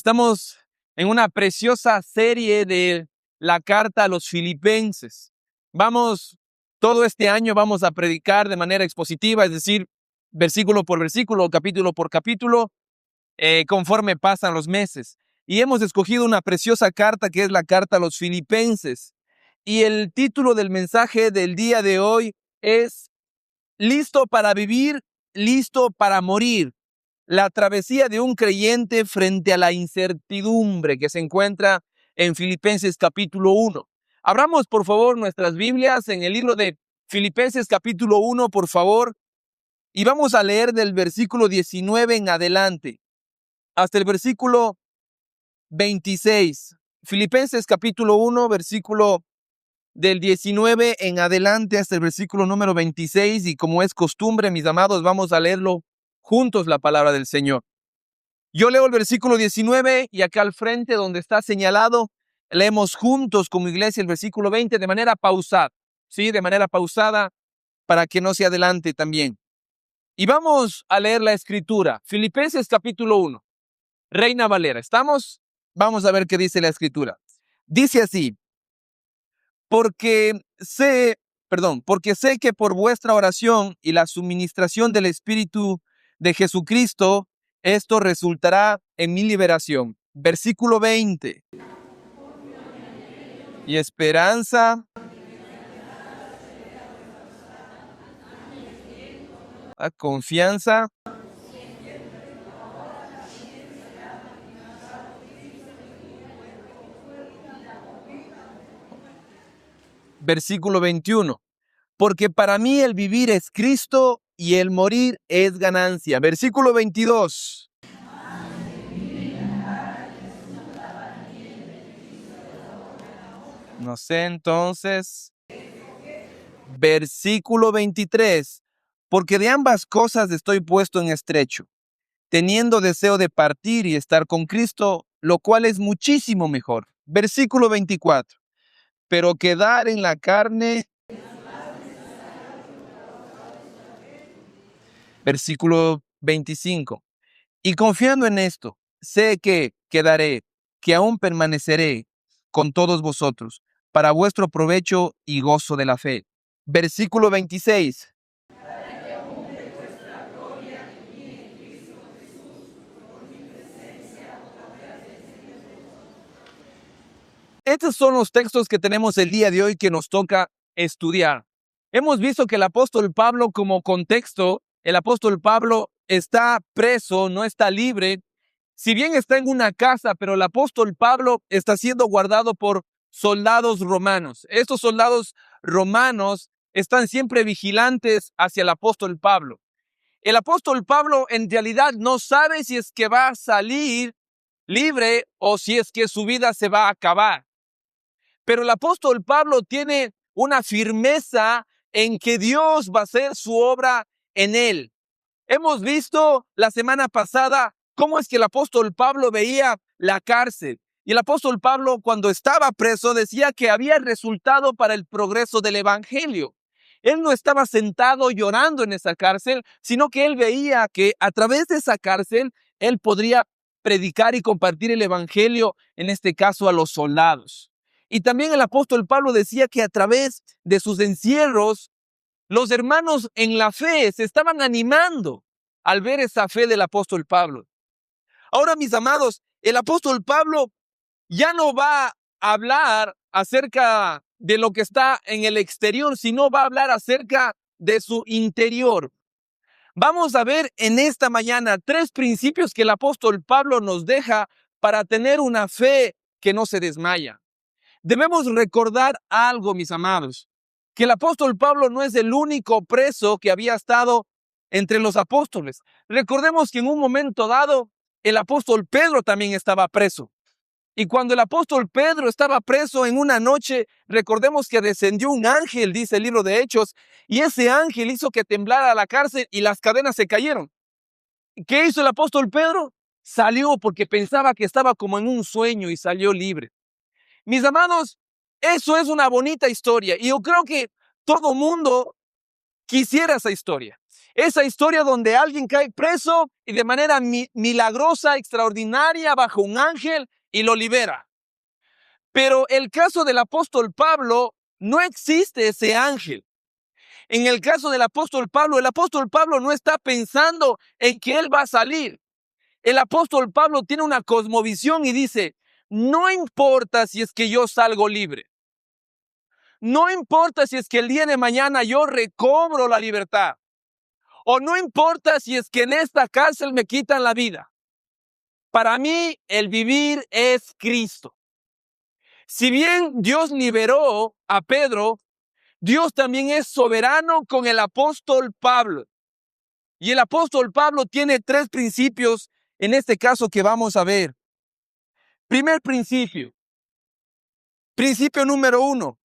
Estamos en una preciosa serie de la carta a los Filipenses. Todo este año vamos a predicar de manera expositiva, es decir, versículo por versículo, capítulo por capítulo, conforme pasan los meses. Y hemos escogido una preciosa carta que es la carta a los Filipenses. Y el título del mensaje del día de hoy es "Listo para vivir, listo para morir". La travesía de un creyente frente a la incertidumbre que se encuentra en Filipenses capítulo 1. Abramos, por favor, nuestras Biblias en el libro de Filipenses capítulo 1, por favor, y vamos a leer del versículo 19 en adelante, hasta el versículo 26. Filipenses capítulo 1, versículo del 19 en adelante hasta el versículo número 26, y como es costumbre, mis amados, vamos a leerlo juntos la palabra del Señor. Yo leo el versículo 19 y acá al frente donde está señalado, leemos juntos como iglesia el versículo 20 de manera pausada, ¿sí? De manera pausada para que no se adelante también. Y vamos a leer la escritura. Filipenses capítulo 1, Reina Valera. ¿Estamos? Vamos a ver qué dice la escritura. Dice así: porque sé que por vuestra oración y la suministración del Espíritu de Jesucristo, esto resultará en mi liberación. Versículo 20. Y esperanza, confianza. Versículo 21. Porque para mí el vivir es Cristo y el morir es ganancia. Versículo 22. No sé, entonces. Versículo 23. Porque de ambas cosas estoy puesto en estrecho, teniendo deseo de partir y estar con Cristo, lo cual es muchísimo mejor. Versículo 24. Pero quedar en la carne. Versículo 25. Y confiando en esto, sé que quedaré, que aún permaneceré con todos vosotros, para vuestro provecho y gozo de la fe. Versículo 26. Estos son los textos que tenemos el día de hoy que nos toca estudiar. Hemos visto que el apóstol Pablo, como contexto, el apóstol Pablo está preso, no está libre. Si bien está en una casa, pero el apóstol Pablo está siendo guardado por soldados romanos. Estos soldados romanos están siempre vigilantes hacia el apóstol Pablo. El apóstol Pablo en realidad no sabe si es que va a salir libre o si es que su vida se va a acabar. Pero el apóstol Pablo tiene una firmeza en que Dios va a hacer su obra en él. Hemos visto la semana pasada cómo es que el apóstol Pablo veía la cárcel. Y el apóstol Pablo, cuando estaba preso, decía que había resultado para el progreso del evangelio. Él no estaba sentado llorando en esa cárcel, sino que él veía que a través de esa cárcel, él podría predicar y compartir el evangelio, en este caso a los soldados. Y también el apóstol Pablo decía que a través de sus encierros, los hermanos en la fe se estaban animando al ver esa fe del apóstol Pablo. Ahora, mis amados, el apóstol Pablo ya no va a hablar acerca de lo que está en el exterior, sino va a hablar acerca de su interior. Vamos a ver en esta mañana 3 principios que el apóstol Pablo nos deja para tener una fe que no se desmaya. Debemos recordar algo, mis amados, que el apóstol Pablo no es el único preso que había estado entre los apóstoles. Recordemos que en un momento dado, el apóstol Pedro también estaba preso. Y cuando el apóstol Pedro estaba preso en una noche, recordemos que descendió un ángel, dice el libro de Hechos, y ese ángel hizo que temblara la cárcel y las cadenas se cayeron. ¿Qué hizo el apóstol Pedro? Salió porque pensaba que estaba como en un sueño y salió libre. Mis amados, eso es una bonita historia y yo creo que todo mundo quisiera esa historia. Esa historia donde alguien cae preso y de manera milagrosa, extraordinaria, bajo un ángel y lo libera. Pero el caso del apóstol Pablo, no existe ese ángel. En el caso del apóstol Pablo, el apóstol Pablo no está pensando en que él va a salir. El apóstol Pablo tiene una cosmovisión y dice, no importa si es que yo salgo libre. No importa si es que el día de mañana yo recobro la libertad. O no importa si es que en esta cárcel me quitan la vida. Para mí, el vivir es Cristo. Si bien Dios liberó a Pedro, Dios también es soberano con el apóstol Pablo. Y el apóstol Pablo tiene 3 principios en este caso que vamos a ver. Primer principio. Principio número 1.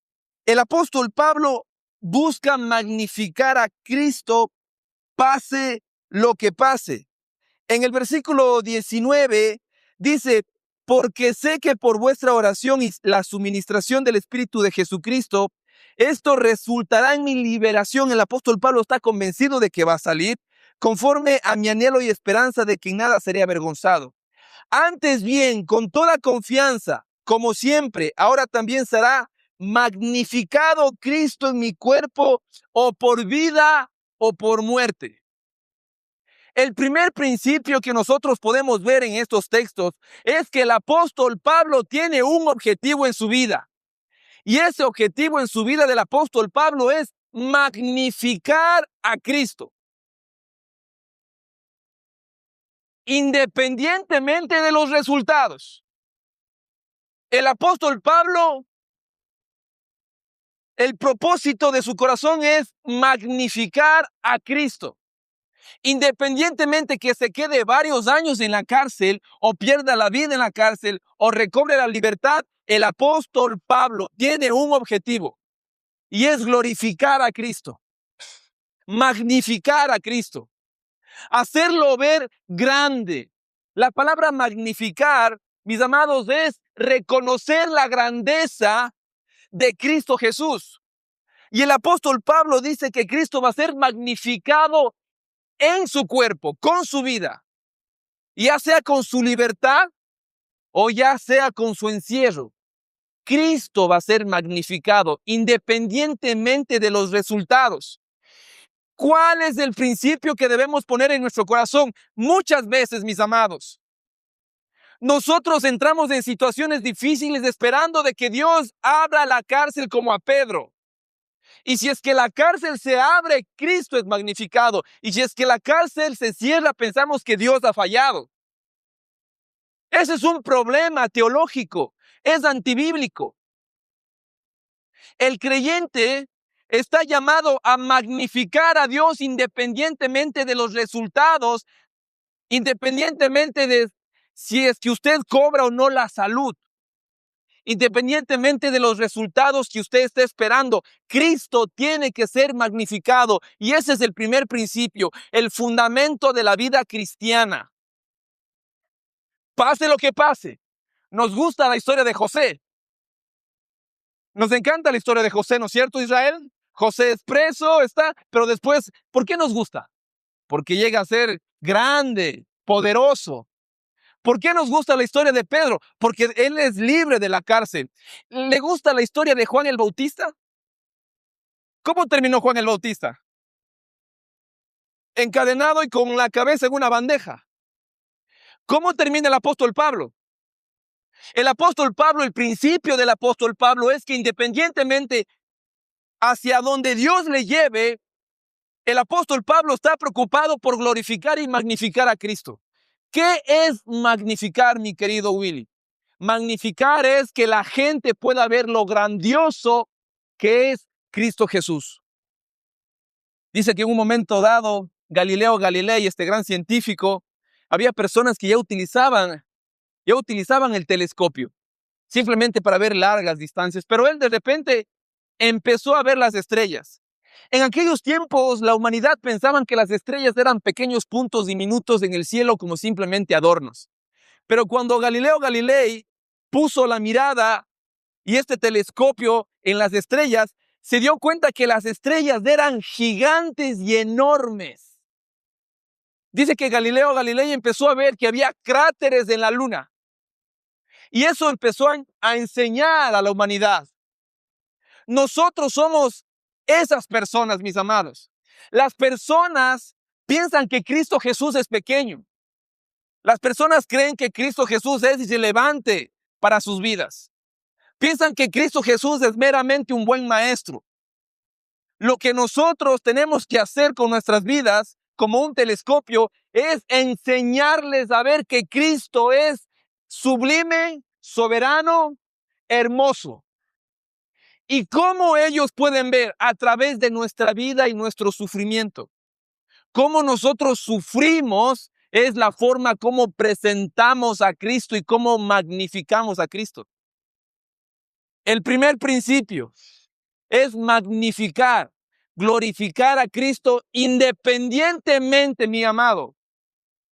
El apóstol Pablo busca magnificar a Cristo pase lo que pase. En el versículo 19 dice, porque sé que por vuestra oración y la suministración del Espíritu de Jesucristo, esto resultará en mi liberación. El apóstol Pablo está convencido de que va a salir, conforme a mi anhelo y esperanza de que en nada seré avergonzado. Antes bien, con toda confianza, como siempre, ahora también será magnificado Cristo en mi cuerpo, o por vida o por muerte. El primer principio que nosotros podemos ver en estos textos es que el apóstol Pablo tiene un objetivo en su vida. Y ese objetivo en su vida del apóstol Pablo es magnificar a Cristo. Independientemente de los resultados. El apóstol Pablo, el propósito de su corazón es magnificar a Cristo. Independientemente que se quede varios años en la cárcel o pierda la vida en la cárcel o recobre la libertad, el apóstol Pablo tiene un objetivo y es glorificar a Cristo, magnificar a Cristo, hacerlo ver grande. La palabra magnificar, mis amados, es reconocer la grandeza de Cristo Jesús. Y el apóstol Pablo dice que Cristo va a ser magnificado en su cuerpo, con su vida, ya sea con su libertad o ya sea con su encierro. Cristo va a ser magnificado independientemente de los resultados. ¿Cuál es el principio que debemos poner en nuestro corazón? Muchas veces, mis amados, nosotros entramos en situaciones difíciles esperando de que Dios abra la cárcel como a Pedro. Y si es que la cárcel se abre, Cristo es magnificado. Y si es que la cárcel se cierra, pensamos que Dios ha fallado. Ese es un problema teológico, es antibíblico. El creyente está llamado a magnificar a Dios independientemente de los resultados, independientemente de si es que usted cobra o no la salud. Independientemente de los resultados que usted esté esperando, Cristo tiene que ser magnificado. Y ese es el primer principio, el fundamento de la vida cristiana. Pase lo que pase. Nos gusta la historia de José. Nos encanta la historia de José, ¿no es cierto, Israel? José es preso, pero después, ¿por qué nos gusta? Porque llega a ser grande, poderoso. ¿Por qué nos gusta la historia de Pedro? Porque él es libre de la cárcel. ¿Le gusta la historia de Juan el Bautista? ¿Cómo terminó Juan el Bautista? Encadenado y con la cabeza en una bandeja. ¿Cómo termina el apóstol Pablo? El apóstol Pablo, el principio del apóstol Pablo es que independientemente hacia donde Dios le lleve, el apóstol Pablo está preocupado por glorificar y magnificar a Cristo. ¿Qué es magnificar, mi querido Willy? Magnificar es que la gente pueda ver lo grandioso que es Cristo Jesús. Dice que en un momento dado, Galileo Galilei, este gran científico, había personas que ya utilizaban el telescopio, simplemente para ver largas distancias, pero él de repente empezó a ver las estrellas. En aquellos tiempos, la humanidad pensaban que las estrellas eran pequeños puntos diminutos en el cielo como simplemente adornos. Pero cuando Galileo Galilei puso la mirada y este telescopio en las estrellas, se dio cuenta que las estrellas eran gigantes y enormes. Dice que Galileo Galilei empezó a ver que había cráteres en la luna. Y eso empezó a enseñar a la humanidad. Nosotros somos esas personas, mis amados. Las personas piensan que Cristo Jesús es pequeño. Las personas creen que Cristo Jesús es irrelevante para sus vidas. Piensan que Cristo Jesús es meramente un buen maestro. Lo que nosotros tenemos que hacer con nuestras vidas, como un telescopio, es enseñarles a ver que Cristo es sublime, soberano, hermoso. ¿Y cómo ellos pueden ver? A través de nuestra vida y nuestro sufrimiento. Cómo nosotros sufrimos es la forma como presentamos a Cristo y cómo magnificamos a Cristo. El primer principio es magnificar, glorificar a Cristo independientemente, mi amado.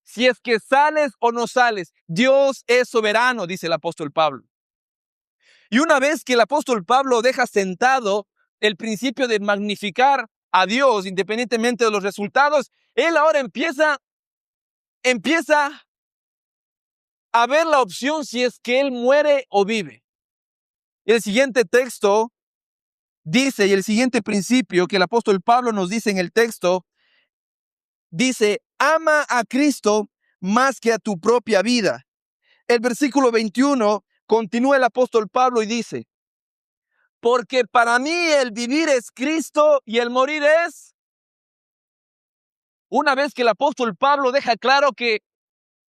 Si es que sales o no sales, Dios es soberano, dice el apóstol Pablo. Y una vez que el apóstol Pablo deja sentado el principio de magnificar a Dios independientemente de los resultados, él ahora empieza a ver la opción si es que él muere o vive. El siguiente texto dice, y el siguiente principio que el apóstol Pablo nos dice en el texto, dice, ama a Cristo más que a tu propia vida. El versículo 21 continúa el apóstol Pablo y dice, porque para mí el vivir es Cristo y el morir es. Una vez que el apóstol Pablo deja claro que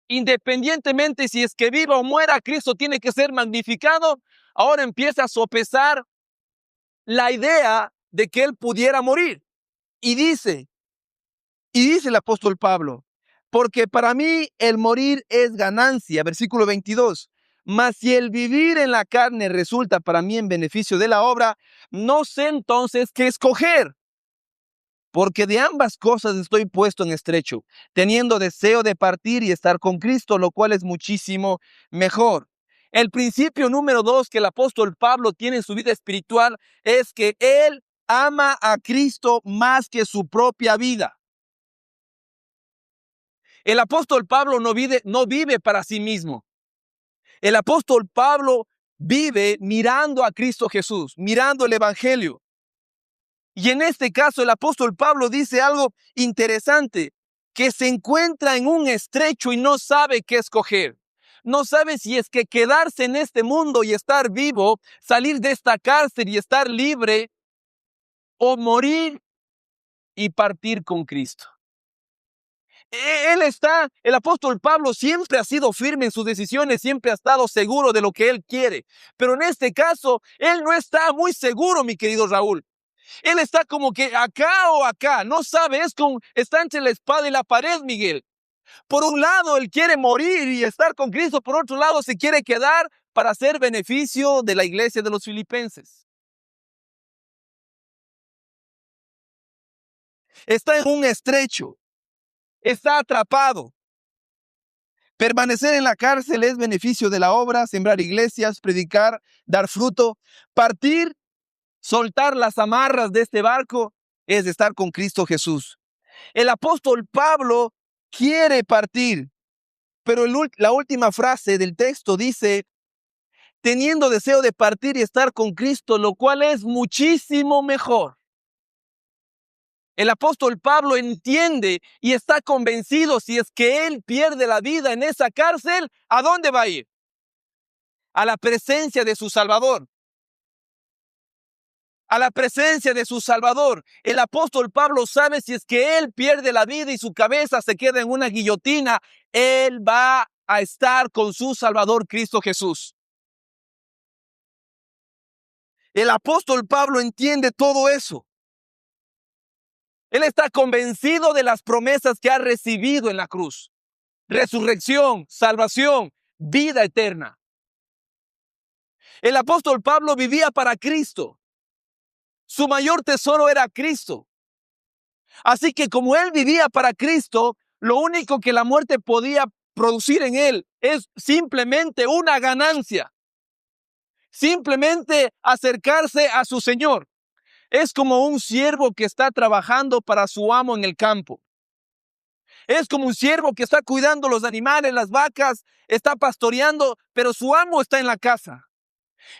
independientemente si es que viva o muera, Cristo tiene que ser magnificado, ahora empieza a sopesar la idea de que él pudiera morir. Y dice el apóstol Pablo, porque para mí el morir es ganancia, versículo 22. Mas si el vivir en la carne resulta para mí en beneficio de la obra, no sé entonces qué escoger. Porque de ambas cosas estoy puesto en estrecho, teniendo deseo de partir y estar con Cristo, lo cual es muchísimo mejor. El principio número 2 que el apóstol Pablo tiene en su vida espiritual es que él ama a Cristo más que su propia vida. El apóstol Pablo no vive para sí mismo. El apóstol Pablo vive mirando a Cristo Jesús, mirando el evangelio. Y en este caso el apóstol Pablo dice algo interesante, que se encuentra en un estrecho y no sabe qué escoger. No sabe si es que quedarse en este mundo y estar vivo, salir de esta cárcel y estar libre, o morir y partir con Cristo. El apóstol Pablo siempre ha sido firme en sus decisiones, siempre ha estado seguro de lo que él quiere. Pero en este caso, él no está muy seguro, mi querido Raúl. Él está como que acá o acá, no sabe, está entre la espada y la pared, Miguel. Por un lado, él quiere morir y estar con Cristo, por otro lado, se quiere quedar para hacer beneficio de la iglesia de los filipenses. Está en un estrecho, está atrapado. Permanecer en la cárcel es beneficio de la obra, sembrar iglesias, predicar, dar fruto. Partir, soltar las amarras de este barco, es estar con Cristo Jesús. El apóstol Pablo quiere partir, pero la última frase del texto dice, teniendo deseo de partir y estar con Cristo, lo cual es muchísimo mejor. El apóstol Pablo entiende y está convencido si es que él pierde la vida en esa cárcel, ¿a dónde va a ir? A la presencia de su Salvador. A la presencia de su Salvador. El apóstol Pablo sabe si es que él pierde la vida y su cabeza se queda en una guillotina, él va a estar con su Salvador Cristo Jesús. El apóstol Pablo entiende todo eso. Él está convencido de las promesas que ha recibido en la cruz. Resurrección, salvación, vida eterna. El apóstol Pablo vivía para Cristo. Su mayor tesoro era Cristo. Así que como él vivía para Cristo, lo único que la muerte podía producir en él es simplemente una ganancia. Simplemente acercarse a su Señor. Es como un siervo que está trabajando para su amo en el campo. Es como un siervo que está cuidando los animales, las vacas, está pastoreando, pero su amo está en la casa.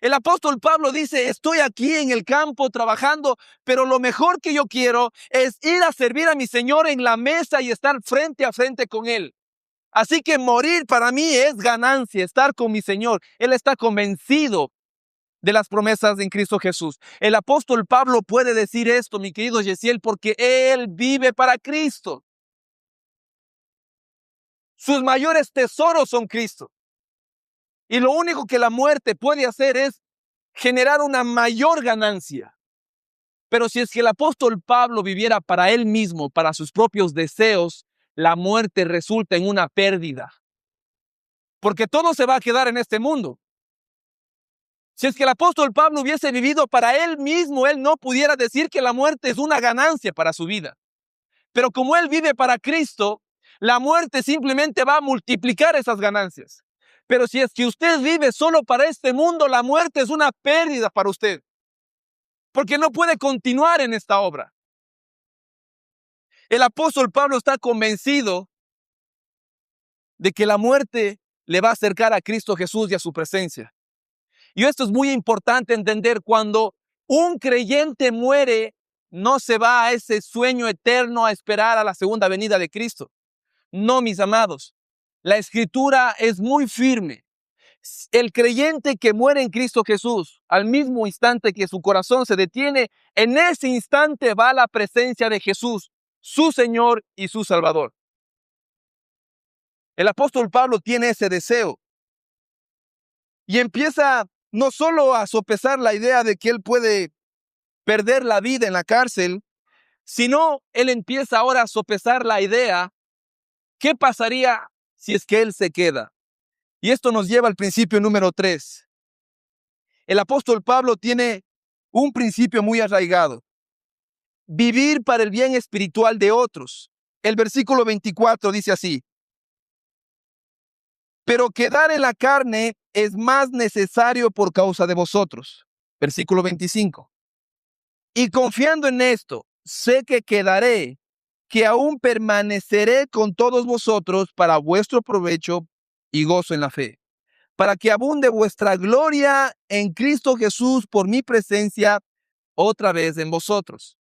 El apóstol Pablo dice, estoy aquí en el campo trabajando, pero lo mejor que yo quiero es ir a servir a mi Señor en la mesa y estar frente a frente con Él. Así que morir para mí es ganancia, estar con mi Señor. Él está convencido de las promesas en Cristo Jesús. El apóstol Pablo puede decir esto, mi querido Yesiel, porque él vive para Cristo. Sus mayores tesoros son Cristo. Y lo único que la muerte puede hacer es generar una mayor ganancia. Pero si es que el apóstol Pablo viviera para él mismo, para sus propios deseos, la muerte resulta en una pérdida. Porque todo se va a quedar en este mundo. Si es que el apóstol Pablo hubiese vivido para él mismo, él no pudiera decir que la muerte es una ganancia para su vida. Pero como él vive para Cristo, la muerte simplemente va a multiplicar esas ganancias. Pero si es que usted vive solo para este mundo, la muerte es una pérdida para usted. Porque no puede continuar en esta obra. El apóstol Pablo está convencido de que la muerte le va a acercar a Cristo Jesús y a su presencia. Y esto es muy importante entender. Cuando un creyente muere, no se va a ese sueño eterno a esperar a la segunda venida de Cristo. No, mis amados, la Escritura es muy firme. El creyente que muere en Cristo Jesús, al mismo instante que su corazón se detiene, en ese instante va a la presencia de Jesús, su Señor y su Salvador. El apóstol Pablo tiene ese deseo y empieza no solo a sopesar la idea de que él puede perder la vida en la cárcel, sino él empieza ahora a sopesar la idea, ¿qué pasaría si es que él se queda? Y esto nos lleva al principio número 3. El apóstol Pablo tiene un principio muy arraigado: vivir para el bien espiritual de otros. El versículo 24 dice así: pero quedar en la carne es más necesario por causa de vosotros. Versículo 25. Y confiando en esto, sé que quedaré, que aún permaneceré con todos vosotros para vuestro provecho y gozo en la fe, para que abunde vuestra gloria en Cristo Jesús por mi presencia otra vez en vosotros.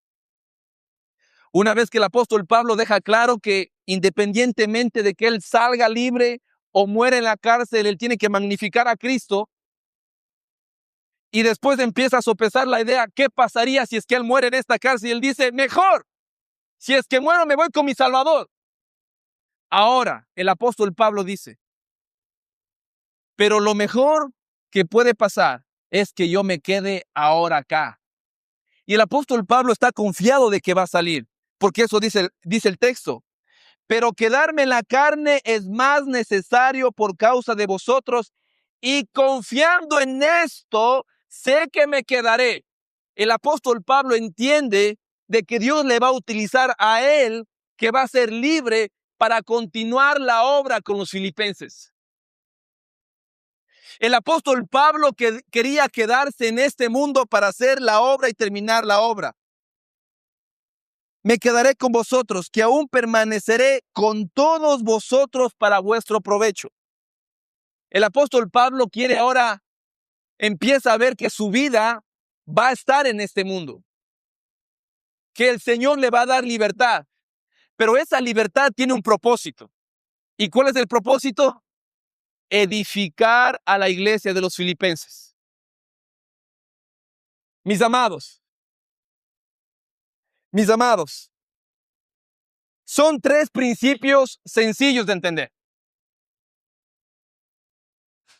Una vez que el apóstol Pablo deja claro que independientemente de que él salga libre o muera en la cárcel, él tiene que magnificar a Cristo, y después empieza a sopesar la idea, ¿qué pasaría si es que él muere en esta cárcel? Y él dice, mejor, si es que muero me voy con mi Salvador. Ahora, el apóstol Pablo dice, pero lo mejor que puede pasar es que yo me quede ahora acá. Y el apóstol Pablo está confiado de que va a salir, porque eso dice el texto. Pero quedarme en la carne es más necesario por causa de vosotros, y confiando en esto, sé que me quedaré. El apóstol Pablo entiende de que Dios le va a utilizar a él, que va a ser libre para continuar la obra con los filipenses. El apóstol Pablo quería quedarse en este mundo para hacer la obra y terminar la obra. Me quedaré con vosotros, que aún permaneceré con todos vosotros para vuestro provecho. El apóstol Pablo quiere ahora, empieza a ver que su vida va a estar en este mundo, que el Señor le va a dar libertad, pero esa libertad tiene un propósito. ¿Y cuál es el propósito? Edificar a la iglesia de los filipenses. Mis amados, son 3 principios sencillos de entender.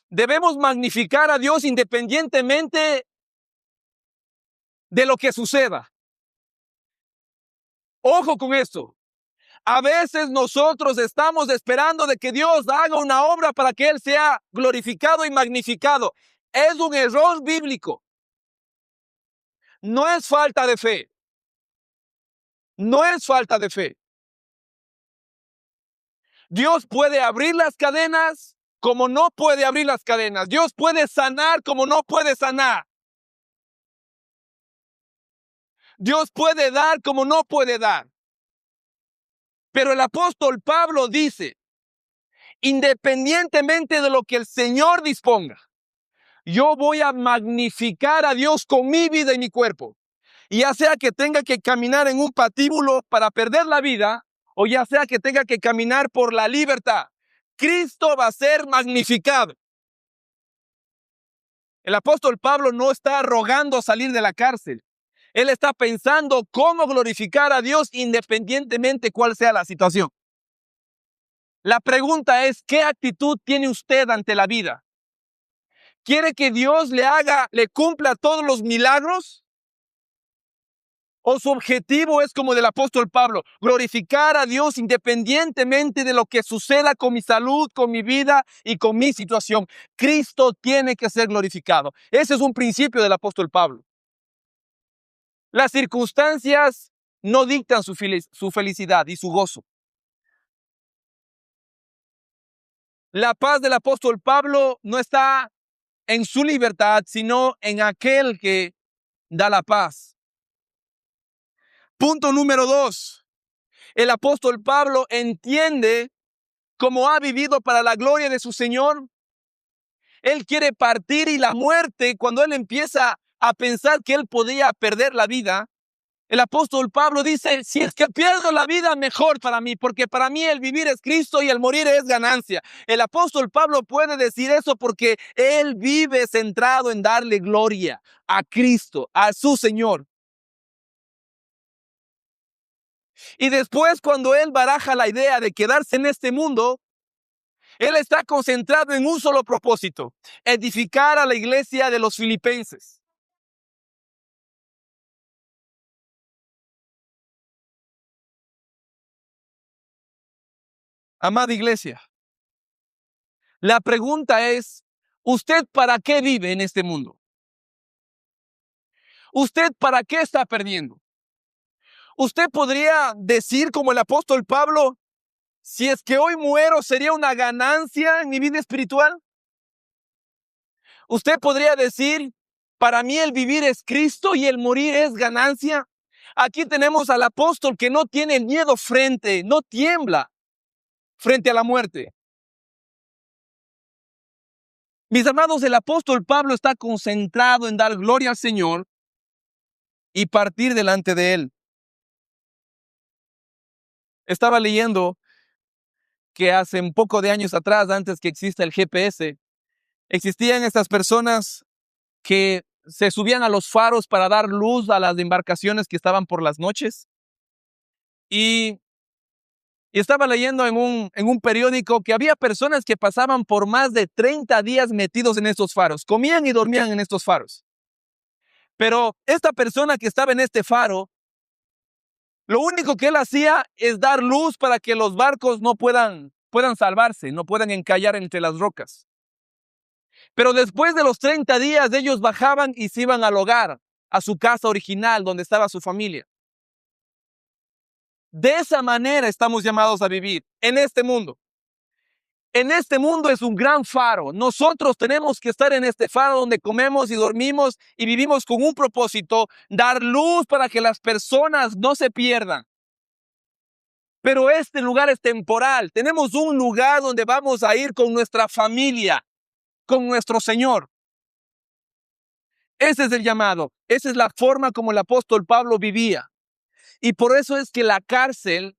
Debemos magnificar a Dios independientemente de lo que suceda. Ojo con esto. A veces nosotros estamos esperando de que Dios haga una obra para que Él sea glorificado y magnificado. Es un error bíblico. No es falta de fe. No es falta de fe. Dios puede abrir las cadenas como no puede abrir las cadenas. Dios puede sanar como no puede sanar. Dios puede dar como no puede dar. Pero el apóstol Pablo dice, independientemente de lo que el Señor disponga, yo voy a magnificar a Dios con mi vida y mi cuerpo. Y ya sea que tenga que caminar en un patíbulo para perder la vida, o ya sea que tenga que caminar por la libertad, Cristo va a ser magnificado. El apóstol Pablo no está rogando salir de la cárcel. Él está pensando cómo glorificar a Dios independientemente cuál sea la situación. La pregunta es, ¿qué actitud tiene usted ante la vida? ¿Quiere que Dios le cumpla todos los milagros? ¿O su objetivo es como del apóstol Pablo, glorificar a Dios independientemente de lo que suceda con mi salud, con mi vida y con mi situación? Cristo tiene que ser glorificado. Ese es un principio del apóstol Pablo. Las circunstancias no dictan su felicidad y su gozo. La paz del apóstol Pablo no está en su libertad, sino en aquel que da la paz. Punto número 2. El apóstol Pablo entiende cómo ha vivido para la gloria de su Señor. Él quiere partir y la muerte, cuando él empieza a pensar que él podía perder la vida, el apóstol Pablo dice, si es que pierdo la vida, mejor para mí, porque para mí el vivir es Cristo y el morir es ganancia. El apóstol Pablo puede decir eso porque él vive centrado en darle gloria a Cristo, a su Señor. Y después, cuando él baraja la idea de quedarse en este mundo, él está concentrado en un solo propósito: edificar a la iglesia de los filipenses. Amada iglesia, la pregunta es, ¿usted para qué vive en este mundo? ¿Usted para qué está perdiendo? Usted podría decir, como el apóstol Pablo, si es que hoy muero, ¿sería una ganancia en mi vida espiritual? Usted podría decir, para mí el vivir es Cristo y el morir es ganancia. Aquí tenemos al apóstol que no tiene miedo no tiembla frente a la muerte. Mis amados, el apóstol Pablo está concentrado en dar gloria al Señor y partir delante de Él. Estaba leyendo que hace un poco de años atrás, antes que exista el GPS, existían estas personas que se subían a los faros para dar luz a las embarcaciones que estaban por las noches. Y estaba leyendo en un periódico que había personas que pasaban por más de 30 días metidos en estos faros. Comían y dormían en estos faros. Pero esta persona que estaba en este faro, lo único que él hacía es dar luz para que los barcos no puedan salvarse, no puedan encallar entre las rocas. Pero después de los 30 días, ellos bajaban y se iban al hogar, a su casa original, donde estaba su familia. De esa manera estamos llamados a vivir en este mundo. En este mundo es un gran faro. Nosotros tenemos que estar en este faro donde comemos y dormimos y vivimos con un propósito: dar luz para que las personas no se pierdan. Pero este lugar es temporal. Tenemos un lugar donde vamos a ir con nuestra familia, con nuestro Señor. Ese es el llamado. Esa es la forma como el apóstol Pablo vivía. Y por eso es que la cárcel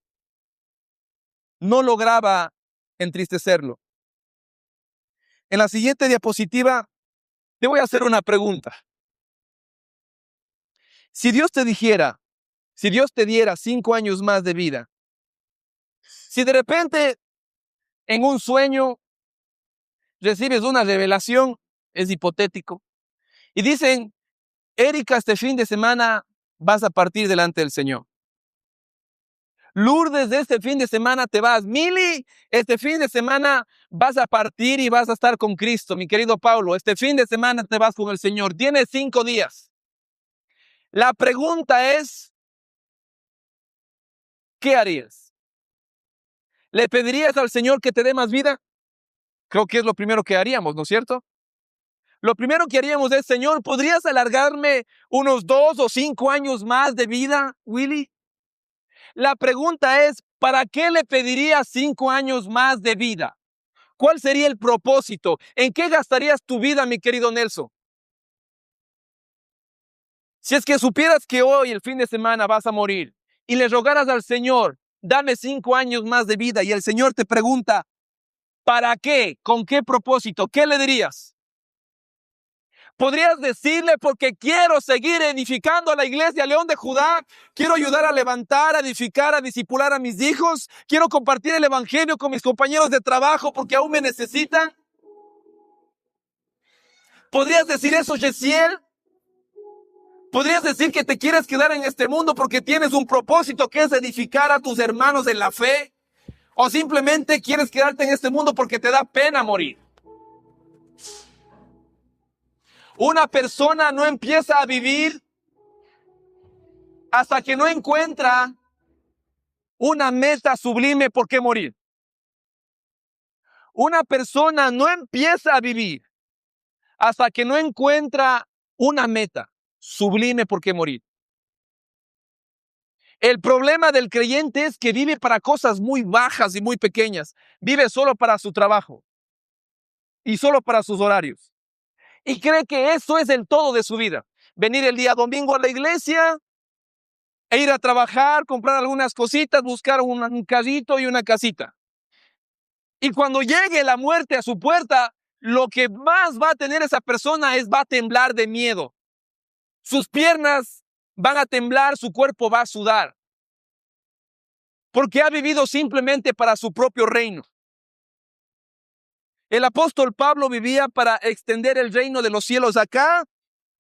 no lograba entristecerlo. En la siguiente diapositiva te voy a hacer una pregunta. Si Dios te diera 5 años más de vida, si de repente en un sueño recibes una revelación, es hipotético, y dicen, Erika, este fin de semana vas a partir delante del Señor. Lourdes, de este fin de semana te vas. Mili, este fin de semana vas a partir y vas a estar con Cristo. Mi querido Paulo, este fin de semana te vas con el Señor. Tienes 5 días. La pregunta es, ¿qué harías? ¿Le pedirías al Señor que te dé más vida? Creo que es lo primero que haríamos, ¿no es cierto? Lo primero que haríamos es, Señor, ¿podrías alargarme unos 2 o 5 años más de vida, Willy? La pregunta es, ¿para qué le pedirías 5 años más de vida? ¿Cuál sería el propósito? ¿En qué gastarías tu vida, mi querido Nelson? Si es que supieras que hoy, el fin de semana, vas a morir y le rogaras al Señor, dame 5 años más de vida, y el Señor te pregunta, ¿para qué? ¿Con qué propósito? ¿Qué le dirías? Podrías decirle, porque quiero seguir edificando a la iglesia León de Judá, quiero ayudar a levantar, a edificar, a discipular a mis hijos, quiero compartir el evangelio con mis compañeros de trabajo porque aún me necesitan. ¿Podrías decir eso, Yesiel? ¿Podrías decir que te quieres quedar en este mundo porque tienes un propósito que es edificar a tus hermanos en la fe? ¿O simplemente quieres quedarte en este mundo porque te da pena morir? Una persona no empieza a vivir hasta que no encuentra una meta sublime por qué morir. Una persona no empieza a vivir hasta que no encuentra una meta sublime por qué morir. El problema del creyente es que vive para cosas muy bajas y muy pequeñas. Vive solo para su trabajo y solo para sus horarios. Y cree que eso es el todo de su vida. Venir el día domingo a la iglesia e ir a trabajar, comprar algunas cositas, buscar un carrito y una casita. Y cuando llegue la muerte a su puerta, lo que más va a tener esa persona va a temblar de miedo. Sus piernas van a temblar, su cuerpo va a sudar. Porque ha vivido simplemente para su propio reino. El apóstol Pablo vivía para extender el reino de los cielos acá,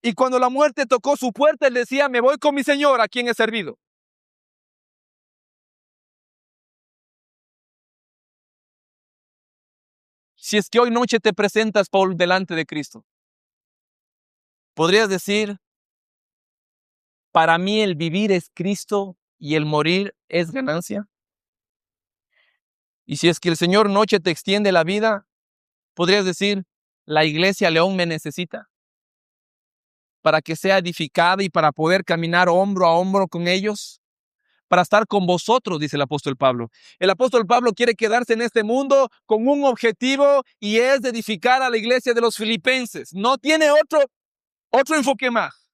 y cuando la muerte tocó su puerta, él decía, me voy con mi Señor, a quien he servido. Si es que hoy noche te presentas por delante de Cristo, podrías decir, para mí el vivir es Cristo y el morir es ganancia. Y si es que el Señor noche te extiende la vida, podrías decir, la iglesia León me necesita para que sea edificada y para poder caminar hombro a hombro con ellos, para estar con vosotros, dice el apóstol Pablo. El apóstol Pablo quiere quedarse en este mundo con un objetivo, y es de edificar a la iglesia de los filipenses. No tiene otro enfoque más.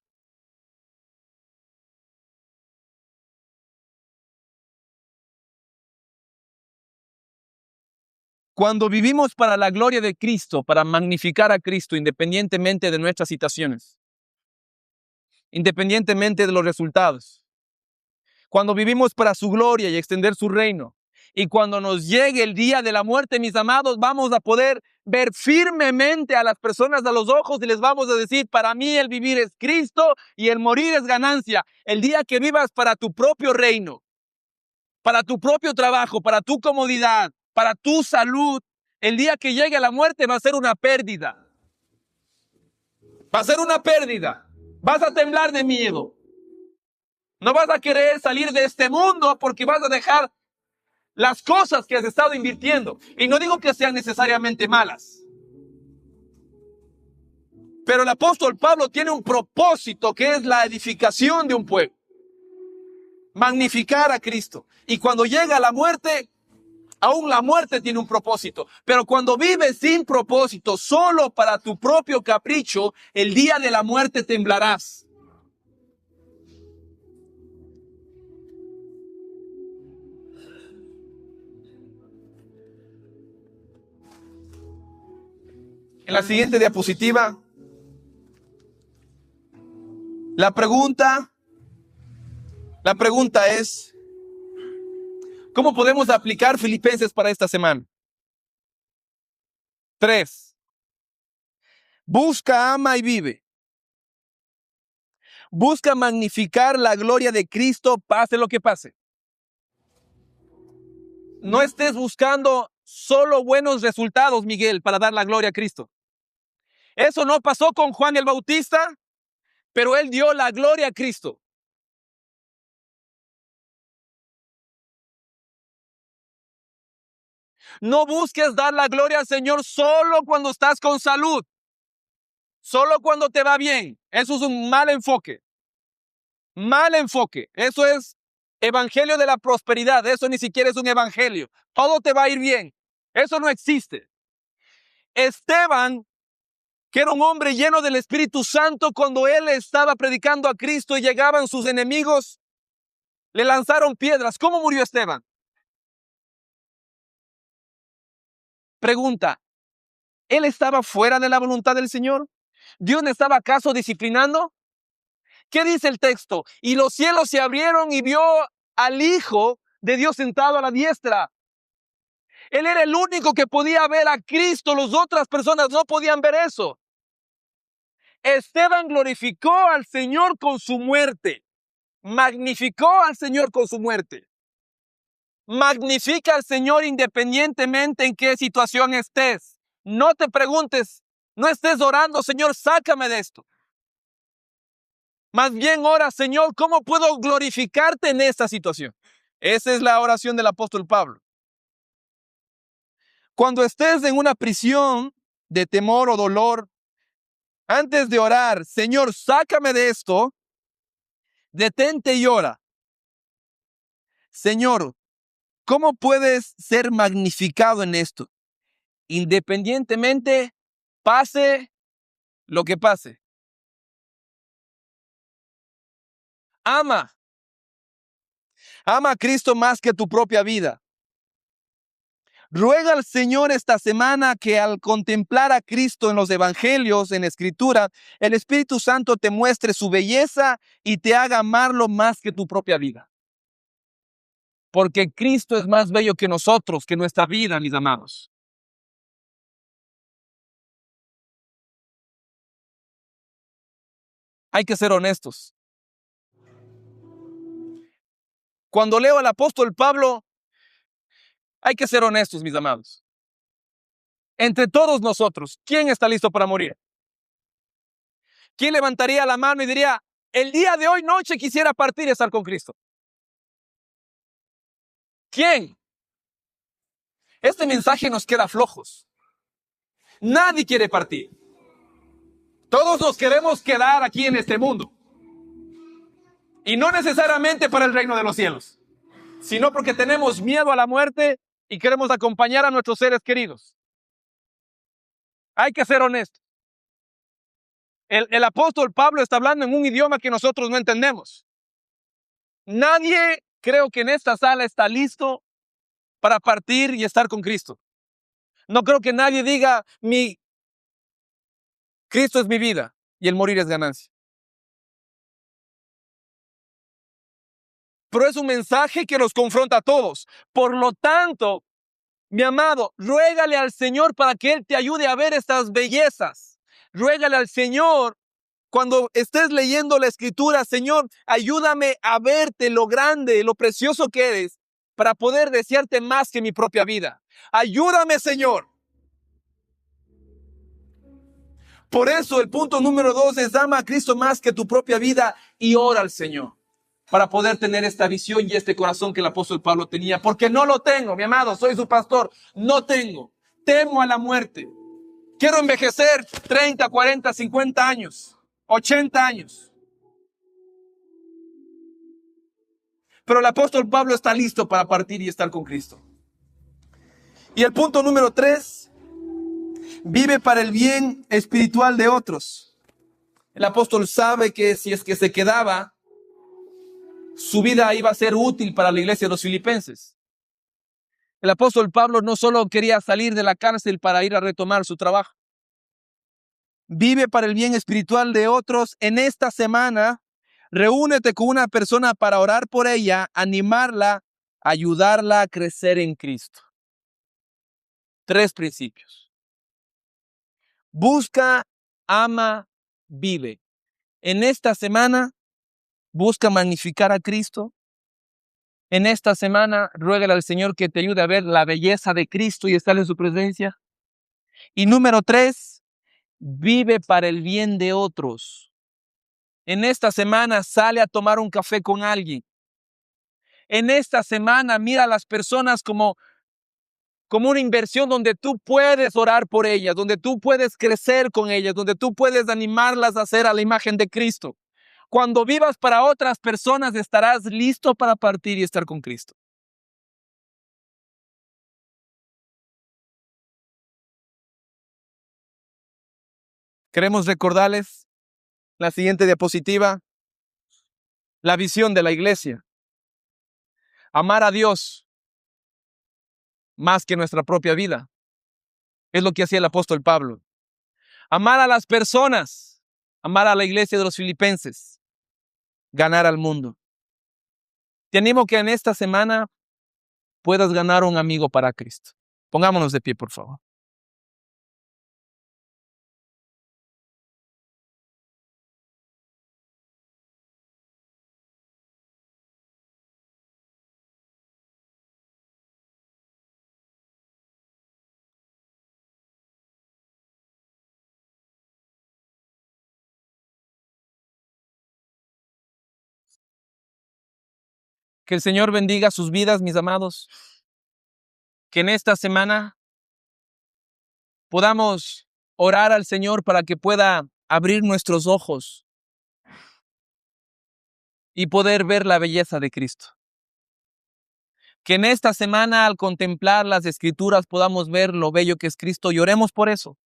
Cuando vivimos para la gloria de Cristo, para magnificar a Cristo, independientemente de nuestras situaciones, independientemente de los resultados, cuando vivimos para su gloria y extender su reino, y cuando nos llegue el día de la muerte, mis amados, vamos a poder ver firmemente a las personas a los ojos y les vamos a decir, para mí el vivir es Cristo y el morir es ganancia. El día que vivas para tu propio reino, para tu propio trabajo, para tu comodidad, para tu salud, el día que llegue la muerte va a ser una pérdida. Va a ser una pérdida. Vas a temblar de miedo. No vas a querer salir de este mundo porque vas a dejar las cosas que has estado invirtiendo. Y no digo que sean necesariamente malas. Pero el apóstol Pablo tiene un propósito, que es la edificación de un pueblo. Magnificar a Cristo. Y cuando llega la muerte, aún la muerte tiene un propósito. Pero cuando vives sin propósito, solo para tu propio capricho, el día de la muerte temblarás. En la siguiente diapositiva, la pregunta es, ¿cómo podemos aplicar Filipenses para esta semana? 3. Busca, ama y vive. Busca magnificar la gloria de Cristo, pase lo que pase. No estés buscando solo buenos resultados, Miguel, para dar la gloria a Cristo. Eso no pasó con Juan el Bautista, pero él dio la gloria a Cristo. No busques dar la gloria al Señor solo cuando estás con salud, solo cuando te va bien. Eso es un mal enfoque. Mal enfoque. Eso es evangelio de la prosperidad. Eso ni siquiera es un evangelio. Todo te va a ir bien. Eso no existe. Esteban, que era un hombre lleno del Espíritu Santo, cuando él estaba predicando a Cristo y llegaban sus enemigos, le lanzaron piedras. ¿Cómo murió Esteban? Pregunta, ¿él estaba fuera de la voluntad del Señor? ¿Dios no estaba acaso disciplinando? ¿Qué dice el texto? Y los cielos se abrieron y vio al Hijo de Dios sentado a la diestra. Él era el único que podía ver a Cristo. Las otras personas no podían ver eso. Esteban glorificó al Señor con su muerte. Magnificó al Señor con su muerte. Magnifica al Señor independientemente en qué situación estés. No te preguntes, no estés orando, Señor, sácame de esto. Más bien ora, Señor, ¿cómo puedo glorificarte en esta situación? Esa es la oración del apóstol Pablo. Cuando estés en una prisión de temor o dolor, antes de orar, Señor, sácame de esto, detente y ora. Señor, ¿cómo puedes ser magnificado en esto? Independientemente, pase lo que pase. Ama a Cristo más que tu propia vida. Ruega al Señor esta semana que al contemplar a Cristo en los evangelios, en la Escritura, el Espíritu Santo te muestre su belleza y te haga amarlo más que tu propia vida. Porque Cristo es más bello que nosotros, que nuestra vida, mis amados. Hay que ser honestos. Cuando leo al apóstol Pablo, hay que ser honestos, mis amados. Entre todos nosotros, ¿quién está listo para morir? ¿Quién levantaría la mano y diría, el día de hoy noche quisiera partir y estar con Cristo? ¿Quién? Este mensaje nos queda flojos. Nadie quiere partir. Todos nos queremos quedar aquí en este mundo. Y no necesariamente para el reino de los cielos, sino porque tenemos miedo a la muerte y queremos acompañar a nuestros seres queridos. Hay que ser honestos. El apóstol Pablo está hablando en un idioma que nosotros no entendemos. Nadie, creo que en esta sala, está listo para partir y estar con Cristo. No creo que nadie diga, Cristo es mi vida y el morir es ganancia. Pero es un mensaje que nos confronta a todos. Por lo tanto, mi amado, ruégale al Señor para que Él te ayude a ver estas bellezas. Ruégale al Señor cuando estés leyendo la Escritura, Señor, ayúdame a verte lo grande, lo precioso que eres, para poder desearte más que mi propia vida. Ayúdame, Señor. Por eso el punto número 2 es ama a Cristo más que tu propia vida y ora al Señor para poder tener esta visión y este corazón que el apóstol Pablo tenía, porque no lo tengo, mi amado, soy su pastor, no tengo, temo a la muerte. Quiero envejecer 30, 40, 50 años, 80 años. Pero el apóstol Pablo está listo para partir y estar con Cristo. Y el punto número 3, vive para el bien espiritual de otros. El apóstol sabe que si es que se quedaba, su vida iba a ser útil para la iglesia de los filipenses. El apóstol Pablo no solo quería salir de la cárcel para ir a retomar su trabajo. Vive para el bien espiritual de otros. En esta semana, reúnete con una persona para orar por ella, animarla, ayudarla a crecer en Cristo. 3 principios. Busca, ama, vive. En esta semana, busca magnificar a Cristo. En esta semana, ruégale al Señor que te ayude a ver la belleza de Cristo y estar en su presencia. Y número 3, vive para el bien de otros. En esta semana, sale a tomar un café con alguien. En esta semana, mira a las personas como una inversión donde tú puedes orar por ellas, donde tú puedes crecer con ellas, donde tú puedes animarlas a hacer a la imagen de Cristo. Cuando vivas para otras personas, estarás listo para partir y estar con Cristo. Queremos recordarles la siguiente diapositiva, la visión de la iglesia. Amar a Dios más que nuestra propia vida. Es lo que hacía el apóstol Pablo. Amar a las personas, amar a la iglesia de los filipenses, ganar al mundo. Te animo que en esta semana puedas ganar un amigo para Cristo. Pongámonos de pie, por favor. Que el Señor bendiga sus vidas, mis amados. Que en esta semana podamos orar al Señor para que pueda abrir nuestros ojos y poder ver la belleza de Cristo. Que en esta semana, al contemplar las Escrituras, podamos ver lo bello que es Cristo y oremos por eso.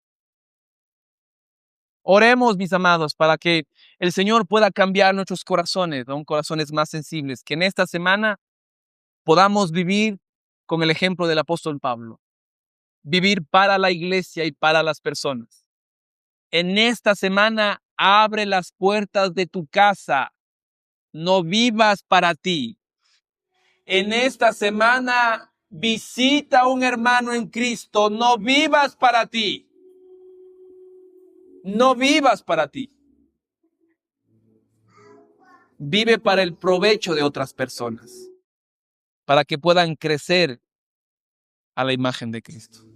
Oremos, mis amados, para que el Señor pueda cambiar nuestros corazones, ¿no? Corazones más sensibles. Que en esta semana podamos vivir con el ejemplo del apóstol Pablo. Vivir para la iglesia y para las personas. En esta semana, abre las puertas de tu casa. No vivas para ti. En esta semana, visita a un hermano en Cristo. No vivas para ti. No vivas para ti. Vive para el provecho de otras personas, para que puedan crecer a la imagen de Cristo.